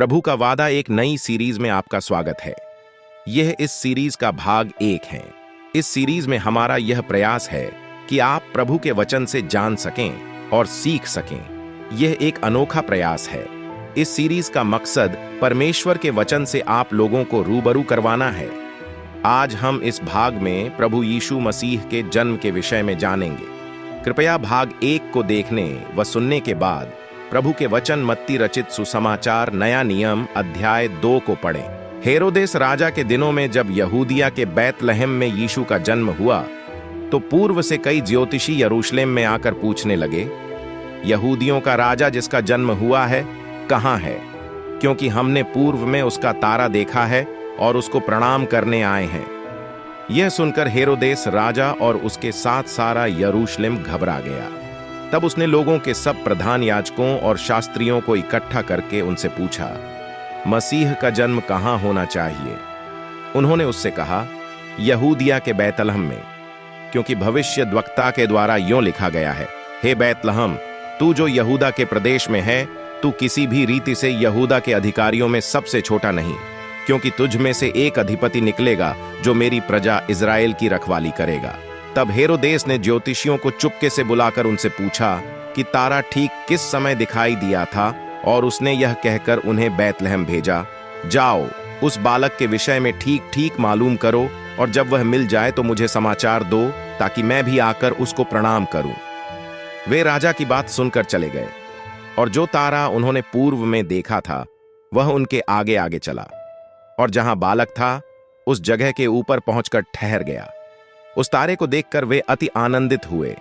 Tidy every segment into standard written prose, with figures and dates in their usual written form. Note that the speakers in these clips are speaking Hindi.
प्रभु का वादा एक नई सीरीज में आपका स्वागत है। यह इस सीरीज का भाग 1 है। इस सीरीज में हमारा यह प्रयास है कि आप प्रभु के वचन से जान सकें और सीख सकें। यह एक अनोखा प्रयास है। इस सीरीज का मकसद परमेश्वर के वचन से आप लोगों को रूबरू करवाना है। आज हम इस भाग में प्रभु यीशु मसीह के जन्म के विषय में जानेंगे। कृपया भाग 1 को देखने व सुनने के बाद प्रभु के वचन मत्ती रचित सुसमाचार नया नियम अध्याय 2 को पढ़ें। हेरोदेस राजा के दिनों में जब यहूदिया के बैतलहम में यीशु का जन्म हुआ तो पूर्व से कई ज्योतिषी यरूशलेम में आकर पूछने लगे, यहूदियों का राजा जिसका जन्म हुआ है कहाँ है? क्योंकि हमने पूर्व में उसका तारा देखा है और उसको प्रणाम करने आए हैं। यह सुनकर हेरोदेस राजा और उसके साथ सारा यरूशलेम घबरा गया। तब उसने लोगों के सब प्रधान याजकों और शास्त्रियों को इकट्ठा करके उनसे पूछा, मसीह का जन्म कहाँ होना चाहिए? उन्होंने उससे कहा, यहूदिया के बैतलहम में, क्योंकि भविष्यद्वक्ता के द्वारा यों लिखा गया है, हे बैतलहम, तू जो यहूदा के प्रदेश में है, तू किसी भी रीति से यहूदा के अधिकारियों में सबसे छोटा नहीं, क्योंकि तुझ में से एक अधिपति निकलेगा जो मेरी प्रजा इजराइल की रखवाली करेगा। तब हेरोदेस ने ज्योतिषियों को चुपके से बुलाकर उनसे पूछा कि तारा ठीक किस समय दिखाई दिया था, और उसने यह कहकर उन्हें बैतलहम भेजा, जाओ उस बालक के विषय में ठीक ठीक मालूम करो, और जब वह मिल जाए तो मुझे समाचार दो, ताकि मैं भी आकर उसको प्रणाम करूं। वे राजा की बात सुनकर चले गए, और जो तारा उन्होंने पूर्व में देखा था वह उनके आगे आगे चला, और जहां बालक था उस जगह के ऊपर पहुंचकर ठहर गया। उस तारे को देखकर वे अति आनंदित हुए।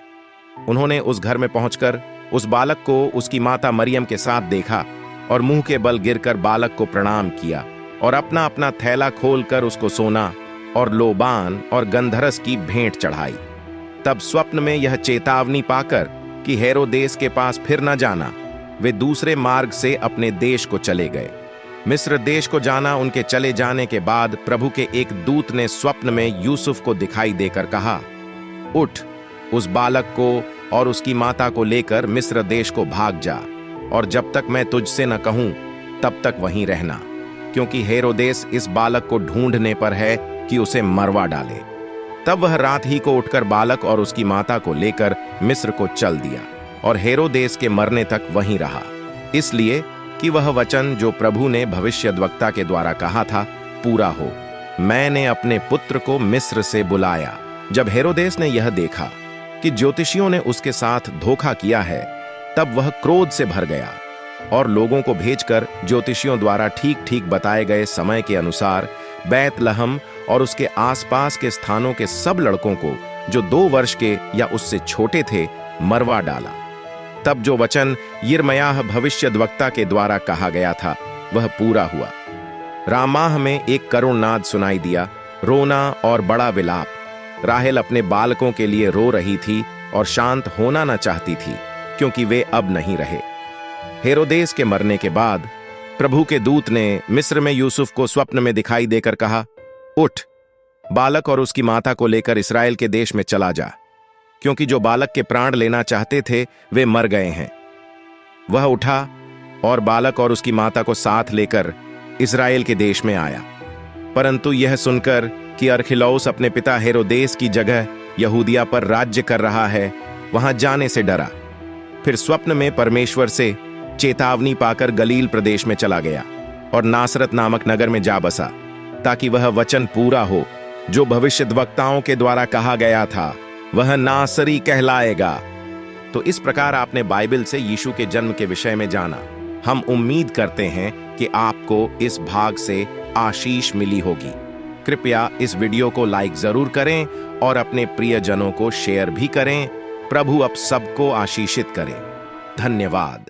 उन्होंने उस घर में पहुंचकर उस बालक को उसकी माता मरियम के साथ देखा और मुंह के बल गिरकर बालक को प्रणाम किया, और अपना अपना थैला खोलकर उसको सोना और लोबान और गंधरस की भेंट चढ़ाई। तब स्वप्न में यह चेतावनी पाकर कि हेरोदेस के पास फिर न जाना, वे दूसरे मार्ग से अपने देश को चले गए। मिस्र देश को जाना उनके चले जाने के बाद प्रभु के एक दूत ने स्वप्न में यूसुफ को दिखाई देकर कहा, उठ, उस बालक को और उसकी माता को लेकर मिस्र देश को भाग जा, और जब तक मैं तुझसे न कहूं तब तक वहीं रहना, क्योंकि हेरोदेस इस बालक को ढूंढने पर है कि उसे मरवा डाले। तब वह रात ही को उठकर बालक और उसकी माता को लेकर मिस्र को चल दिया, और हेरोदेस के मरने तक वहीं रहा, इसलिए कि वह वचन जो प्रभु ने भविष्यद्वक्ता के द्वारा कहा था पूरा हो, मैंने अपने पुत्र को मिस्र से बुलाया। जब हेरोदेस ने यह देखा कि ज्योतिषियों ने उसके साथ धोखा किया है, तब वह क्रोध से भर गया, और लोगों को भेजकर ज्योतिषियों द्वारा ठीक ठीक बताए गए समय के अनुसार बैतलहम और उसके आसपास के स्थानों के सब लड़कों को जो 2 वर्ष के या उससे छोटे थे मरवा डाला। तब जो वचन यिर्मयाह भविष्यद्वक्ता के द्वारा कहा गया था वह पूरा हुआ। रामाह में एक करुण नाद सुनाई दिया, रोना और बड़ा विलाप। राहेल अपने बालकों के लिए रो रही थी और शांत होना न चाहती थी, क्योंकि वे अब नहीं रहे। हेरोदेस के मरने के बाद प्रभु के दूत ने मिस्र में यूसुफ को स्वप्न में दिखाई देकर कहा, उठ, बालक और उसकी माता को लेकर इस्राएल के देश में चला जा, क्योंकि जो बालक के प्राण लेना चाहते थे वे मर गए हैं। वह उठा और बालक और उसकी माता को साथ लेकर इस्राएल के देश में आया। परंतु यह सुनकर कि अरखिलौस अपने पिता हेरोदेस की जगह यहूदिया पर राज्य कर रहा है, वहां जाने से डरा। फिर स्वप्न में परमेश्वर से चेतावनी पाकर गलील प्रदेश में चला गया और नासरत नामक नगर में जा बसा, ताकि वह वचन पूरा हो जो भविष्यद्वक्ताओं के द्वारा कहा गया था, वह नासरी कहलाएगा। तो इस प्रकार आपने बाइबल से यीशु के जन्म के विषय में जाना। हम उम्मीद करते हैं कि आपको इस भाग से आशीष मिली होगी। कृपया इस वीडियो को लाइक जरूर करें और अपने प्रियजनों को शेयर भी करें। प्रभु आप सबको आशीषित करें। धन्यवाद।